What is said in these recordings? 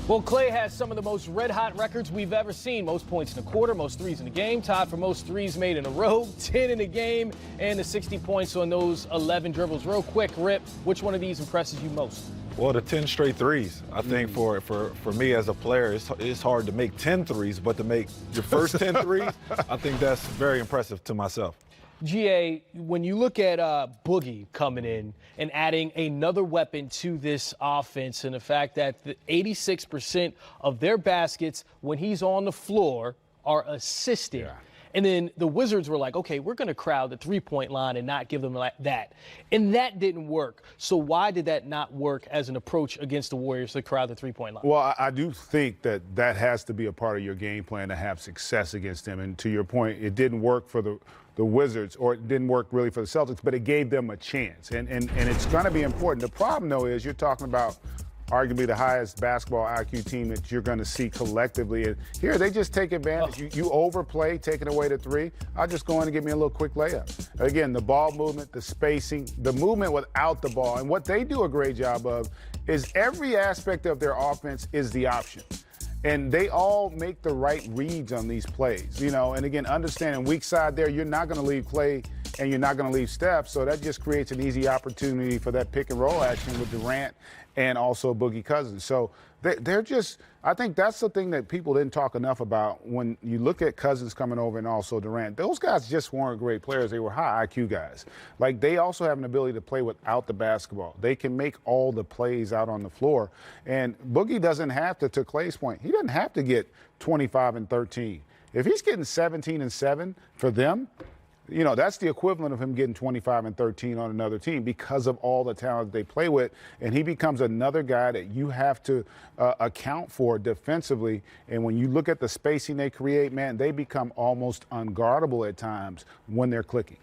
Well, Klay has some of the most red-hot records we've ever seen. Most points in a quarter, most threes in a game, tied for most threes made in a row, 10 in a game, and the 60 points on those 11 dribbles. Real quick, Rip, which one of these impresses you most? Well, the 10 straight threes. I think for me as a player, it's hard to make 10 threes, but to make your first 10 threes, I think that's very impressive to myself. GA, when you look at Boogie coming in and adding another weapon to this offense, and the fact that 86% of their baskets when he's on the floor are assisted. Yeah. And then the Wizards were like, okay, we're going to crowd the three-point line and not give them that. And that didn't work. So why did that not work as an approach against the Warriors to crowd the three-point line? Well, I do think that has to be a part of your game plan to have success against them. And to your point, it didn't work for the Wizards, or it didn't work really for the Celtics, but it gave them a chance. And it's going to be important. The problem, though, is you're talking about arguably the highest basketball IQ team that you're going to see collectively. And here, they just take advantage. You overplay, taking away the three. I'll just go in and give me a little quick layup. Again, the ball movement, the spacing, the movement without the ball. And what they do a great job of is every aspect of their offense is the option. And they all make the right reads on these plays, you know. And again, understanding weak side there, you're not going to leave Klay and you're not going to leave Steph. So that just creates an easy opportunity for that pick and roll action with Durant and also Boogie Cousins. So they're just, I think that's the thing that people didn't talk enough about when you look at Cousins coming over and also Durant. Those guys just weren't great players. They were high IQ guys. Like, they also have an ability to play without the basketball. They can make all the plays out on the floor. And Boogie doesn't have to Klay's point, he doesn't have to get 25 and 13. If he's getting 17 and 7 for them, you know, that's the equivalent of him getting 25 and 13 on another team because of all the talent they play with. And he becomes another guy that you have to account for defensively. And when you look at the spacing they create, man, they become almost unguardable at times when they're clicking.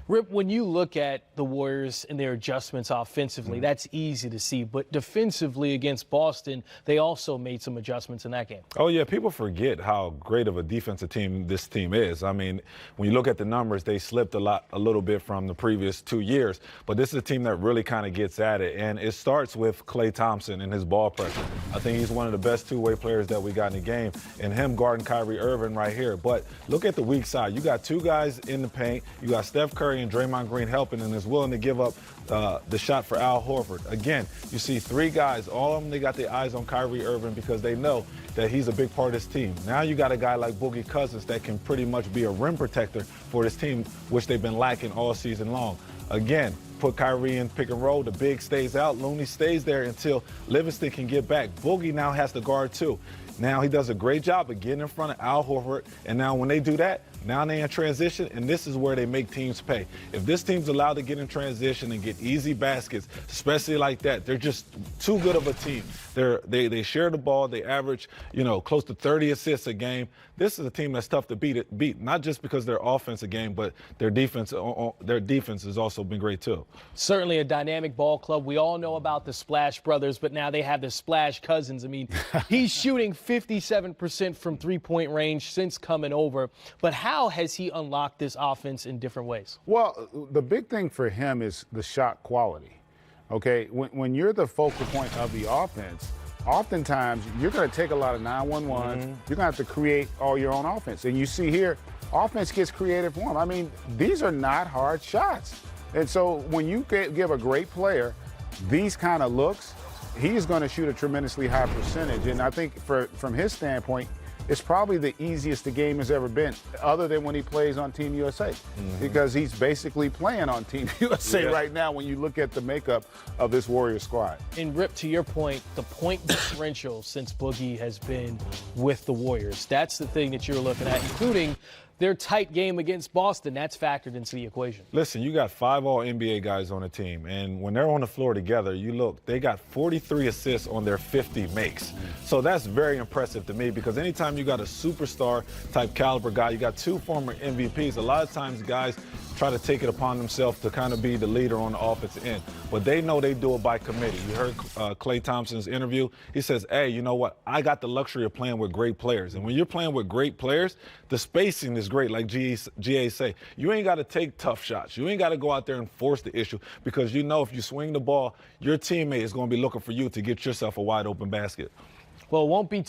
Rip, when you look at the Warriors and their adjustments offensively, that's easy to see. But defensively against Boston, they also made some adjustments in that game. Oh, yeah, people forget how great of a defensive team this team is. I mean, when you look at the numbers, they slipped a little bit from the previous 2 years. But this is a team that really kind of gets at it. And it starts with Klay Thompson and his ball pressure. I think he's one of the best two-way players that we got in the game. And him guarding Kyrie Irving right here. But look at the weak side. You got two guys in the paint. You got Steph Curry and Draymond Green helping and is willing to give up the shot for Al Horford. Again, you see three guys, all of them, they got their eyes on Kyrie Irving because they know that he's a big part of this team. Now you got a guy like Boogie Cousins that can pretty much be a rim protector for this team, which they've been lacking all season long. Again, put Kyrie in pick and roll, the big stays out, Looney stays there until Livingston can get back. Boogie now has to guard too. Now he does a great job of getting in front of Al Horford, and now when they do that, now they're in transition, and this is where they make teams pay. If this team's allowed to get in transition and get easy baskets, especially like that, they're just too good of a team. They share the ball. They average, you know, close to 30 assists a game. This is a team that's tough to beat, not just because their offensive game, but their defense has also been great too. Certainly a dynamic ball club. We all know about the Splash Brothers, but now they have the Splash Cousins. I mean, he's shooting 57% from three-point range since coming over. But how has he unlocked this offense in different ways? Well, the big thing for him is the shot quality. Okay, when you're the focal point of the offense, oftentimes you're going to take a lot of 9-1-1s. You're going to have to create all your own offense. And you see here, offense gets creative for him. I mean, these are not hard shots. And so when you give a great player these kind of looks, he's going to shoot a tremendously high percentage. And I think from his standpoint, it's probably the easiest the game has ever been, other than when he plays on Team USA, because he's basically playing on Team USA right now when you look at the makeup of this Warriors squad. And Rip, to your point, the point differential since Boogie has been with the Warriors, that's the thing that you're looking at, including their tight game against Boston. That's factored into the equation. Listen, you got 5 All-NBA guys on the team, and when they're on the floor together, you look, they got 43 assists on their 50 makes. So that's very impressive to me, because anytime you got a superstar type caliber guy, you got 2 former MVPs, a lot of times guys try to take it upon themselves to kind of be the leader on the offensive end. But they know they do it by committee. You heard Klay Thompson's interview. He says, hey, you know what? I got the luxury of playing with great players. And when you're playing with great players, the spacing is great, like GA say. You ain't got to take tough shots. You ain't got to go out there and force the issue, because you know if you swing the ball, your teammate is going to be looking for you to get yourself a wide open basket. Well, it won't be too